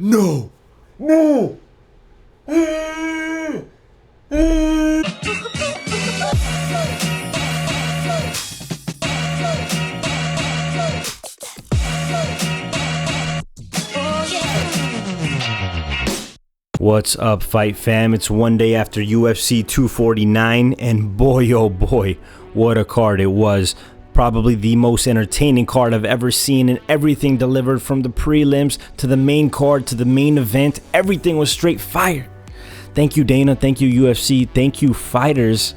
No! No! What's up, Fight Fam? It's one day after UFC 249, and boy oh boy, what a card it was. Probably the most entertaining card I've ever seen, and everything delivered from the prelims to the main card to the main event. Everything was straight fire. Thank you, Dana. Thank you, UFC. Thank you, fighters,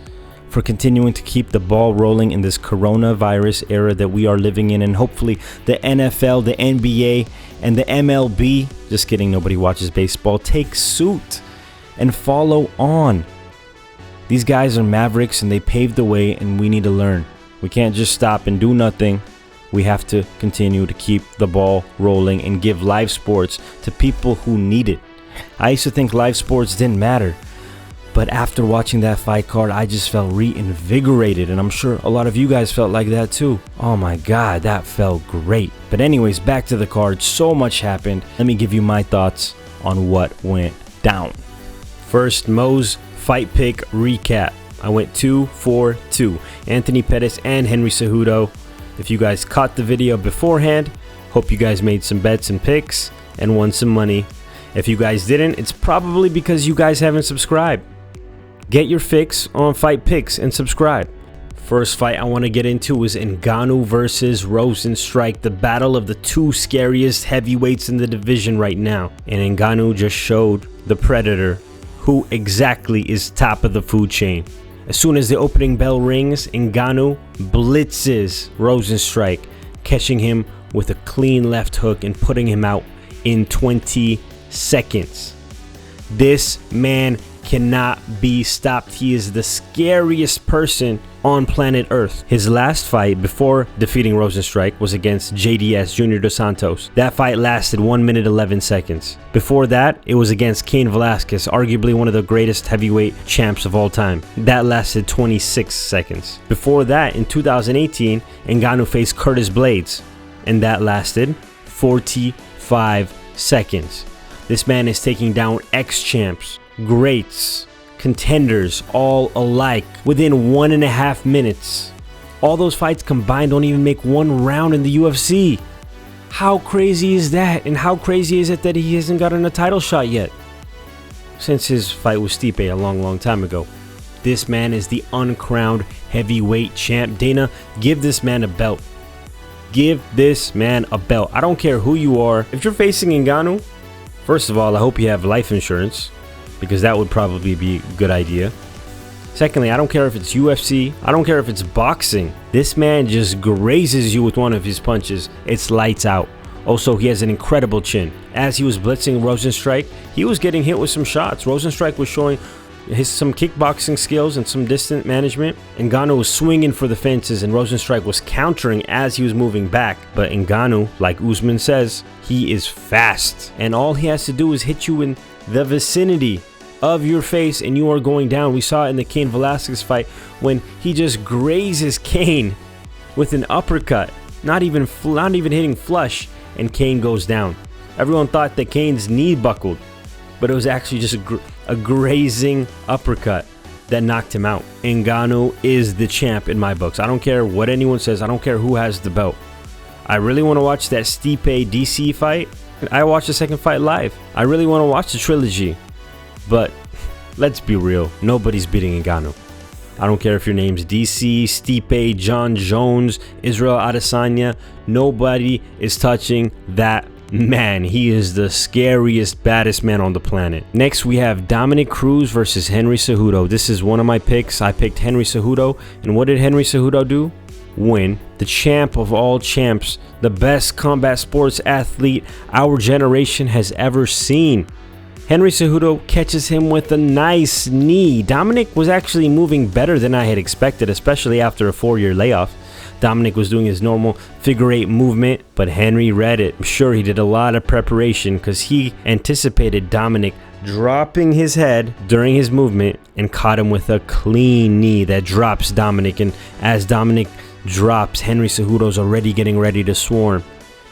for continuing to keep the ball rolling in this coronavirus era that we are living in, and hopefully the NFL, the NBA, and the MLB, just kidding, nobody watches baseball, take suit and follow on. These guys are mavericks and they paved the way, and we need to learn. We can't just stop and do nothing. We have to continue to keep the ball rolling and give live sports to people who need it. I used to think live sports didn't matter, but after watching that fight card, I just felt reinvigorated, and I'm sure a lot of you guys felt like that too. Oh my god, that felt great. But anyways, back to the card. So much happened. Let me give you my thoughts on what went down. First, Mo's fight pick recap. I went 2-4-2. Anthony Pettis and Henry Cejudo. If you guys caught the video beforehand, hope you guys made some bets and picks and won some money. If you guys didn't, it's probably because you guys haven't subscribed. Get your fix on fight picks and subscribe. First fight I want to get into is Ngannou versus Rosentruik, the battle of the two scariest heavyweights in the division right now. And Ngannou just showed the Predator who exactly is top of the food chain. As soon as the opening bell rings, Ngannou blitzes Rosentruik, catching him with a clean left hook and putting him out in 20 seconds. This man cannot be stopped. He is the scariest person on planet Earth. His last fight before defeating Rosentruik was against JDS, Junior Dos Santos. That fight lasted 1 minute 11 seconds. Before that, it was against Cain Velasquez, arguably one of the greatest heavyweight champs of all time. That lasted 26 seconds. Before that, in 2018, Ngannou faced Curtis Blades, and that lasted 45 seconds. This man is taking down ex-champs, greats, contenders, all alike within 1.5 minutes. All those fights combined don't even make one round in the UFC. How crazy is that? And how crazy is it that he hasn't gotten a title shot yet? Since his fight with Stipe a long time ago. This man is the uncrowned heavyweight champ. Dana, give this man a belt. Give this man a belt. I don't care who you are. If you're facing Ngannou, first of all, I hope you have life insurance, because that would probably be a good idea. Secondly, I don't care if it's UFC. I don't care if it's boxing. This man just grazes you with one of his punches. It's lights out. Also, he has an incredible chin. As he was blitzing Rosentruik, he was getting hit with some shots. Rosentruik was showing some kickboxing skills and some distance management. Ngannou was swinging for the fences, and Rosentruik was countering as he was moving back. But Ngannou, like Usman says, he is fast, and all he has to do is hit you in the vicinity of your face and you are going down. We saw it in the Cain Velasquez fight when he just grazes Cain with an uppercut, not even hitting flush, and Cain goes down. Everyone thought that Cain's knee buckled, but it was actually just a grazing uppercut that knocked him out. Ngannou is the champ in my books. I don't care what anyone says. I don't care who has the belt. I really want to watch that Stipe DC fight. I watched the second fight live. I really want to watch the trilogy. But let's be real, nobody's beating Ngannou. I don't care if your name's DC, Stipe, John Jones, Israel Adesanya. Nobody is touching that man. He is the scariest, baddest man on the planet. Next, we have Dominic Cruz versus Henry Cejudo. This is one of my picks. I picked Henry Cejudo. And what did Henry Cejudo do? Win. The champ of all champs. The best combat sports athlete our generation has ever seen. Henry Cejudo catches him with a nice knee. Dominic was actually moving better than I had expected, especially after a 4-year layoff. Dominic was doing his normal figure 8 movement, but Henry read it. I'm sure he did a lot of preparation because he anticipated Dominic dropping his head during his movement and caught him with a clean knee that drops Dominic. And as Dominic drops, Henry Cejudo's already getting ready to swarm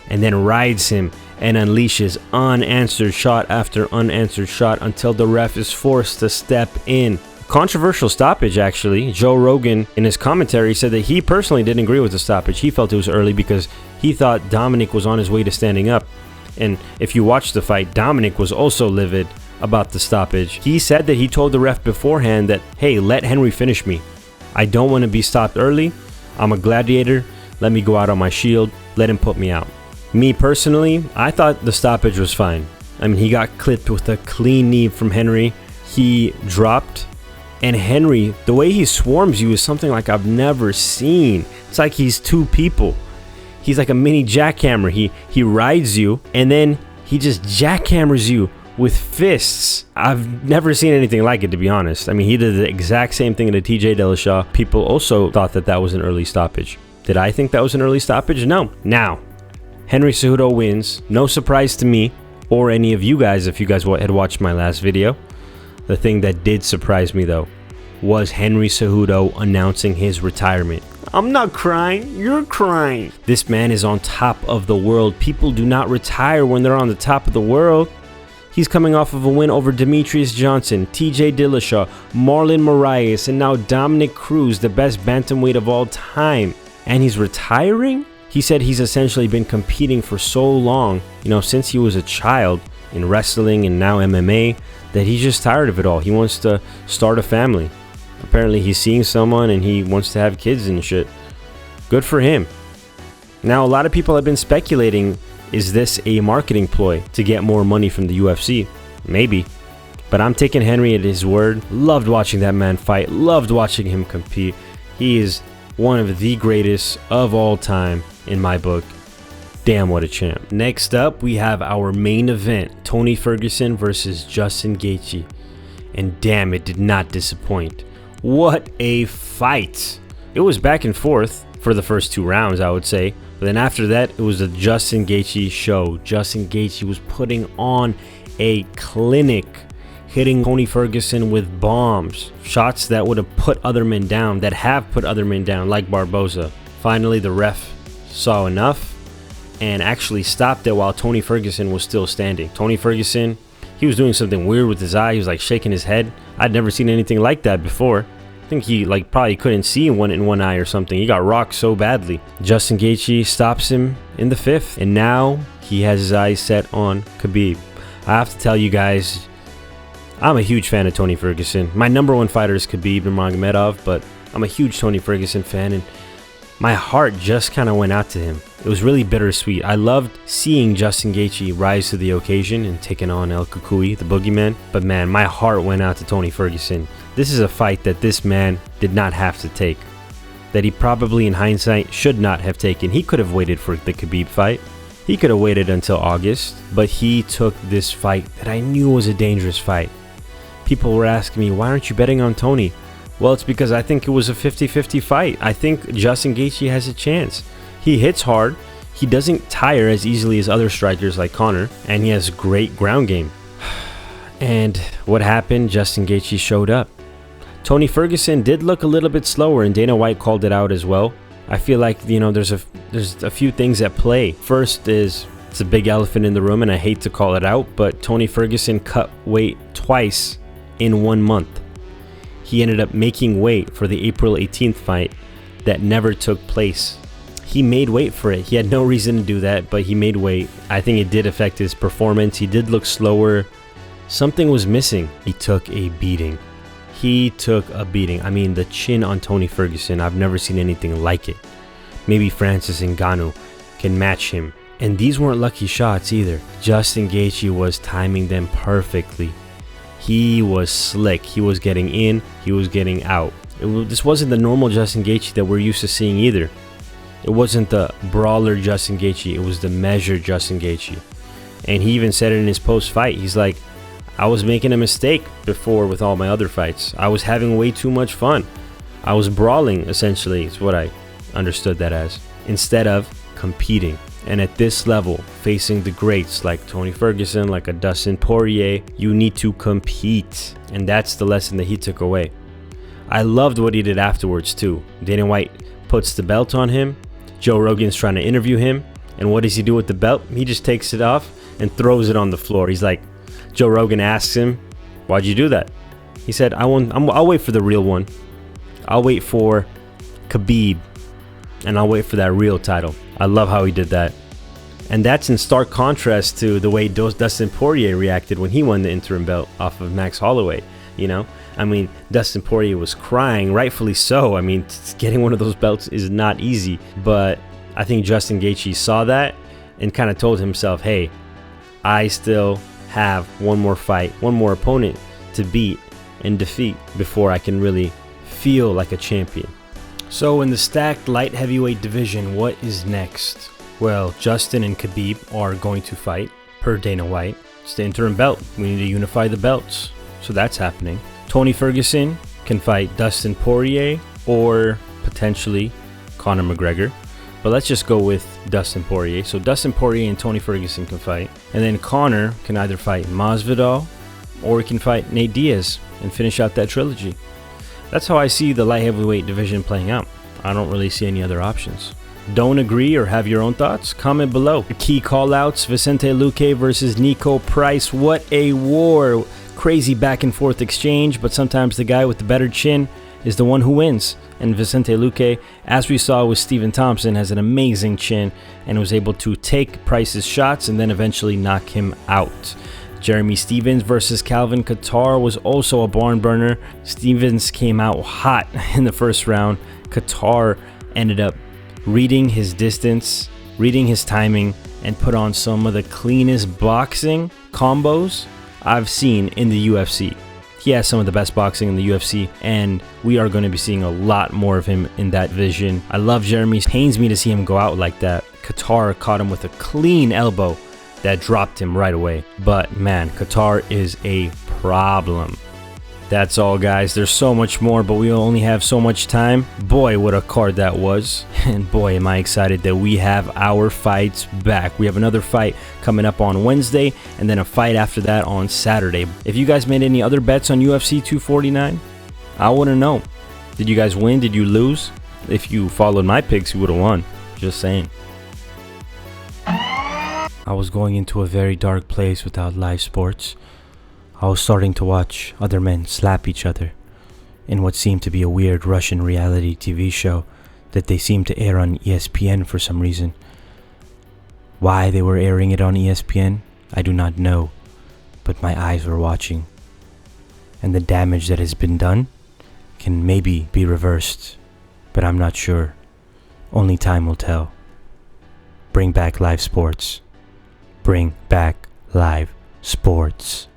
and then rides him and unleashes unanswered shot after unanswered shot until the ref is forced to step in. Controversial stoppage, actually. Joe Rogan, in his commentary, said that he personally didn't agree with the stoppage. He felt it was early because he thought Dominic was on his way to standing up. And if you watch the fight, Dominic was also livid about the stoppage. He said that he told the ref beforehand that, hey, let Henry finish me. I don't want to be stopped early. I'm a gladiator. Let me go out on my shield. Let him put me out. Me personally, I thought the stoppage was fine. I mean, he got clipped with a clean knee from Henry. He dropped. And Henry, the way he swarms you is something like I've never seen. It's like he's two people. He's like a mini jackhammer. He rides you and then he just jackhammers you with fists. I've never seen anything like it, to be honest. I mean, he did the exact same thing to TJ Dillashaw. People also thought that that was an early stoppage. Did I think that was an early stoppage? No. Now, Henry Cejudo wins. No surprise to me or any of you guys if you guys had watched my last video. The thing that did surprise me, though, was Henry Cejudo announcing his retirement. I'm not crying, you're crying. This man is on top of the world. People do not retire when they're on the top of the world. He's coming off of a win over Demetrius Johnson, TJ Dillashaw, Marlon Moraes, and now Dominic Cruz, the best bantamweight of all time. And he's retiring? He said he's essentially been competing for so long, since he was a child in wrestling and now MMA, that he's just tired of it all. He wants to start a family. Apparently he's seeing someone and he wants to have kids and shit. Good for him. Now, a lot of people have been speculating, is this a marketing ploy to get more money from the UFC? Maybe. But I'm taking Henry at his word. Loved watching that man fight. Loved watching him compete. He is one of the greatest of all time in my book. Damn, what a champ. Next up, we have our main event, Tony Ferguson versus Justin Gaethje. And damn, it did not disappoint. What a fight. It was back and forth for the first 2 rounds, I would say. But then after that, it was a Justin Gaethje show. Justin Gaethje was putting on a clinic, hitting Tony Ferguson with bombs. Shots that would have put other men down, that have put other men down, like Barboza. Finally, the ref saw enough and actually stopped it while Tony Ferguson was still standing. Tony Ferguson, he was doing something weird with his eye. He was like shaking his head. I'd never seen anything like that before. I think he probably couldn't see in one eye or something. He got rocked so badly. Justin Gaethje stops him in the 5th, and now he has his eyes set on Khabib. I have to tell you guys, I'm a huge fan of Tony Ferguson. My number 1 fighter is Khabib Nurmagomedov, but I'm a huge Tony Ferguson fan, and my heart just kind of went out to him. It was really bittersweet. I loved seeing Justin Gaethje rise to the occasion and taking on El Kukui, the boogeyman. But man, my heart went out to Tony Ferguson. This is a fight that this man did not have to take. That he probably, in hindsight, should not have taken. He could have waited for the Khabib fight. He could have waited until August. But he took this fight that I knew was a dangerous fight. People were asking me, why aren't you betting on Tony? Well, it's because I think it was a 50-50 fight. I think Justin Gaethje has a chance. He hits hard. He doesn't tire as easily as other strikers like Conor. And he has great ground game. And what happened? Justin Gaethje showed up. Tony Ferguson did look a little bit slower, and Dana White called it out as well. I feel like, there's a few things at play. First is, it's a big elephant in the room, and I hate to call it out, but Tony Ferguson cut weight twice in 1 month. He ended up making weight for the April 18th fight that never took place. He made weight for it. He had no reason to do that, but he made weight. I think it did affect his performance. He did look slower. Something was missing. He took a beating. He took a beating. I mean, the chin on Tony Ferguson, I've never seen anything like it. Maybe Francis Ngannou can match him. And these weren't lucky shots either. Justin Gaethje was timing them perfectly. He was slick. He was getting in. He was getting out. This wasn't the normal Justin Gaethje that we're used to seeing either. It wasn't the brawler Justin Gaethje. It was the measured Justin Gaethje. And he even said it in his post-fight. He's like, I was making a mistake before with all my other fights. I was having way too much fun. I was brawling, essentially, is what I understood that as, instead of competing. And at this level, facing the greats like Tony Ferguson, like a Dustin Poirier, you need to compete. And that's the lesson that he took away. I loved what he did afterwards too. Dana White puts the belt on him. Joe Rogan's trying to interview him. And what does he do with the belt? He just takes it off and throws it on the floor. He's like, Joe Rogan asks him, why'd you do that? He said, I'll wait for the real one. I'll wait for Khabib, and I'll wait for that real title. I love how he did that. And that's in stark contrast to the way Dustin Poirier reacted when he won the interim belt off of Max Holloway. You know, I mean, Dustin Poirier was crying, rightfully so. I mean, getting one of those belts is not easy. But I think Justin Gaethje saw that and kind of told himself, hey, I still have one more fight, one more opponent to beat and defeat before I can really feel like a champion. So in the stacked light heavyweight division, what is next? Well, Justin and Khabib are going to fight per Dana White. It's the interim belt. We need to unify the belts. So that's happening. Tony Ferguson can fight Dustin Poirier or potentially Conor McGregor. But let's just go with Dustin Poirier. So Dustin Poirier and Tony Ferguson can fight. And then Conor can either fight Masvidal or he can fight Nate Diaz and finish out that trilogy. That's how I see the light heavyweight division playing out. I don't really see any other options. Don't agree or have your own thoughts? Comment below. Key callouts: Vicente Luque versus Nico Price. What a war. Crazy back and forth exchange, but sometimes the guy with the better chin is the one who wins. And Vicente Luque, as we saw with Stephen Thompson, has an amazing chin and was able to take Price's shots and then eventually knock him out. Jeremy Stephens versus Calvin Kattar was also a barn burner. Stephens came out hot in the first round. Kattar ended up reading his distance, reading his timing, and put on some of the cleanest boxing combos I've seen in the UFC. He has some of the best boxing in the UFC, and we are going to be seeing a lot more of him in that vision. I love Jeremy. It pains me to see him go out like that. Kattar caught him with a clean elbow that dropped him right away. But man, Kattar is a problem. That's all, guys. There's so much more, but we only have so much time. Boy, what a card that was. And boy, am I excited that we have our fights back. We have another fight coming up on Wednesday, and then a fight after that on Saturday. If you guys made any other bets on UFC 249, I want to know. Did you guys win? Did you lose? If you followed my picks, you would have won. Just saying. I was going into a very dark place without live sports. I was starting to watch other men slap each other in what seemed to be a weird Russian reality TV show that they seemed to air on ESPN for some reason. Why they were airing it on ESPN, I do not know, but my eyes were watching. And the damage that has been done can maybe be reversed, but I'm not sure. Only time will tell. Bring back live sports. Bring back live sports.